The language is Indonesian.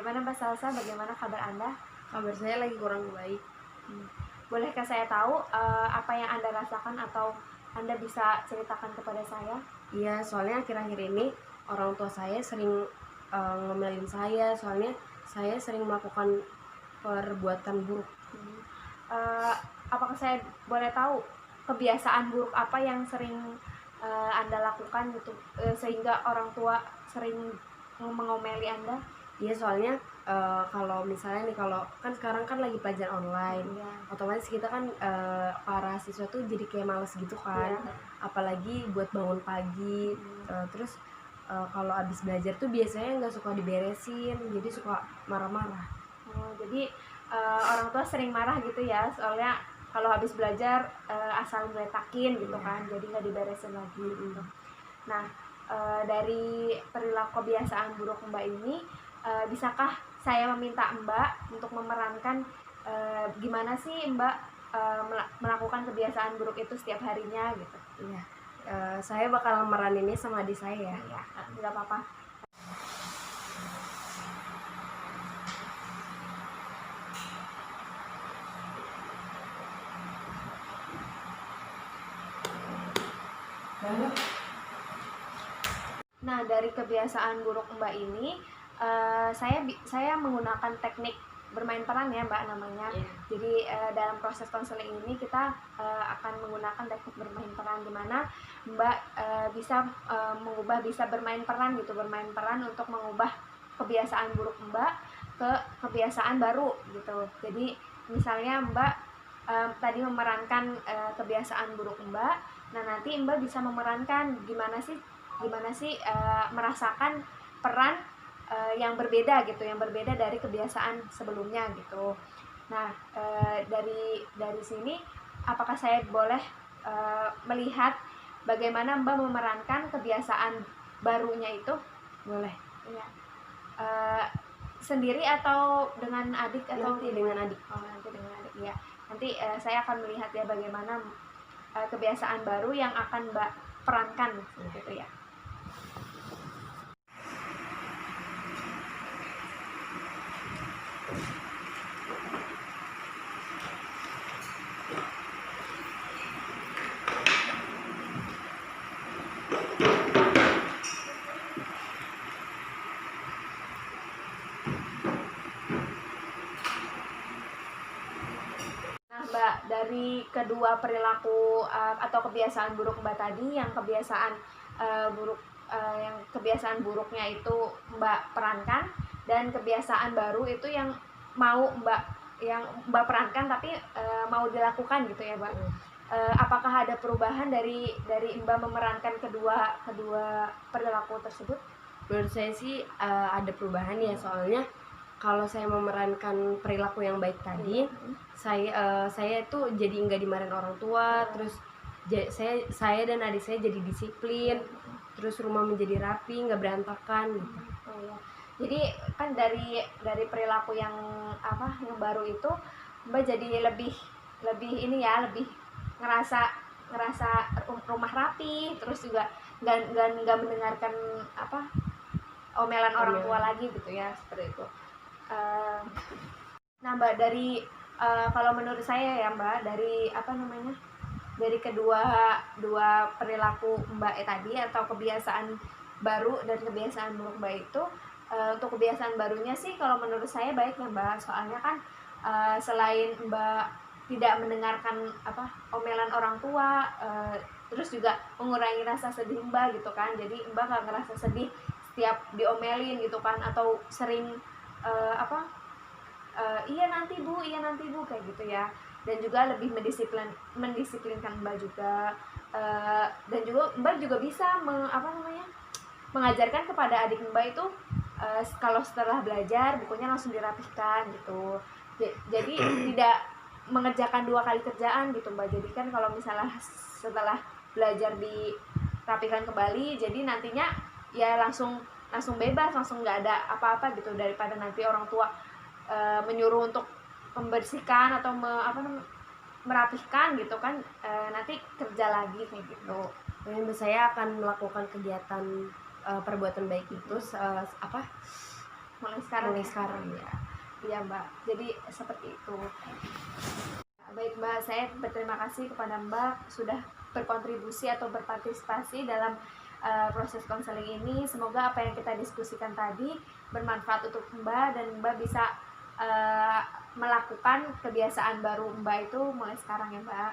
Bagaimana Mbak Salsa, bagaimana kabar Anda? Kabar saya lagi kurang baik. Bolehkah saya tahu apa yang Anda rasakan atau Anda bisa ceritakan kepada saya? Iya, soalnya akhir-akhir ini orang tua saya sering ngomelin saya, soalnya saya sering melakukan perbuatan buruk. Apakah saya boleh tahu kebiasaan buruk apa yang sering Anda lakukan gitu sehingga orang tua sering mengomeli Anda? Iya, soalnya kalau misalnya nih, kalau kan sekarang kan lagi pelajaran online, otomatis kita kan para siswa tuh jadi kayak males gitu kan, apalagi buat bangun pagi. Terus kalau abis belajar tuh biasanya nggak suka diberesin, jadi suka marah-marah. Jadi orang tua sering marah gitu ya, soalnya kalau habis belajar asal ngeletakin gitu kan, jadi nggak diberesin lagi gitu. Nah, dari perilaku kebiasaan buruk Mbak ini, bisakah saya meminta Mbak untuk memerankan gimana sih Mbak melakukan kebiasaan buruk itu setiap harinya gitu? Iya, saya bakal meraninnya sama adik saya ya. Iya, nggak apa-apa. Nah, dari kebiasaan buruk Mbak ini, saya menggunakan teknik bermain peran ya Mbak namanya. Jadi dalam proses konseling ini kita akan menggunakan teknik bermain peran, di mana Mbak bisa bermain peran gitu, bermain peran untuk mengubah kebiasaan buruk Mbak ke kebiasaan baru gitu. Jadi misalnya Mbak tadi memerankan kebiasaan buruk Mbak, nah nanti Mbak bisa memerankan gimana sih merasakan peran yang berbeda gitu, yang berbeda dari kebiasaan sebelumnya gitu. Nah, dari sini apakah saya boleh melihat bagaimana Mbak memerankan kebiasaan barunya itu? Boleh. Ya. Sendiri atau dengan adik atau nanti dengan adik? Nanti dengan adik ya. Nanti saya akan melihat ya bagaimana kebiasaan baru yang akan Mbak perankan gitu ya. Mbak, dari kedua perilaku atau kebiasaan buruk Mbak tadi, yang kebiasaan buruknya itu Mbak perankan, dan kebiasaan baru itu yang Mbak perankan tapi mau dilakukan gitu ya Mbak. Apakah ada perubahan dari Mbak memerankan kedua perilaku tersebut? Menurut saya sih ada perubahan ya, soalnya kalau saya memerankan perilaku yang baik tadi, saya tuh jadi nggak dimarahin orang tua, terus saya dan adik saya jadi disiplin, terus rumah menjadi rapi, nggak berantakan gitu. Jadi kan dari perilaku yang baru itu Mbak jadi lebih ini ya, lebih ngerasa rumah rapi, terus juga nggak mendengarkan omelan orang tua lagi gitu ya, seperti itu. Nah Mbak, dari kalau menurut saya ya Mbak, dari kedua perilaku Mbak tadi atau kebiasaan baru dan kebiasaan buruk Mbak itu, untuk kebiasaan barunya sih kalau menurut saya baik ya Mbak, soalnya kan selain Mbak tidak mendengarkan omelan orang tua, terus juga mengurangi rasa sedih Mbak gitu kan, jadi Mbak nggak ngerasa sedih setiap diomelin gitu kan, atau sering iya nanti bu kayak gitu ya. Dan juga lebih mendisiplinkan Mbak juga, dan juga Mbak juga bisa mengajarkan kepada adik Mbak itu kalau setelah belajar bukunya langsung dirapihkan gitu. Jadi tidak mengerjakan 2 kali kerjaan gitu Mbak. Jadi kan kalau misalnya setelah belajar dirapihkan kembali, jadi nantinya ya langsung bebas, langsung nggak ada apa-apa gitu, daripada nanti orang tua menyuruh untuk membersihkan atau merapihkan gitu kan, nanti kerja lagi kayak gitu. Dan saya akan melakukan kegiatan perbuatan baik itu mulai sekarang. Mulai sekarang ya. Iya Mbak, jadi seperti itu. Baik Mbak, saya berterima kasih kepada Mbak sudah berkontribusi atau berpartisipasi dalam proses konseling ini. Semoga apa yang kita diskusikan tadi bermanfaat untuk Mbak dan Mbak bisa melakukan kebiasaan baru Mbak itu mulai sekarang ya Mbak.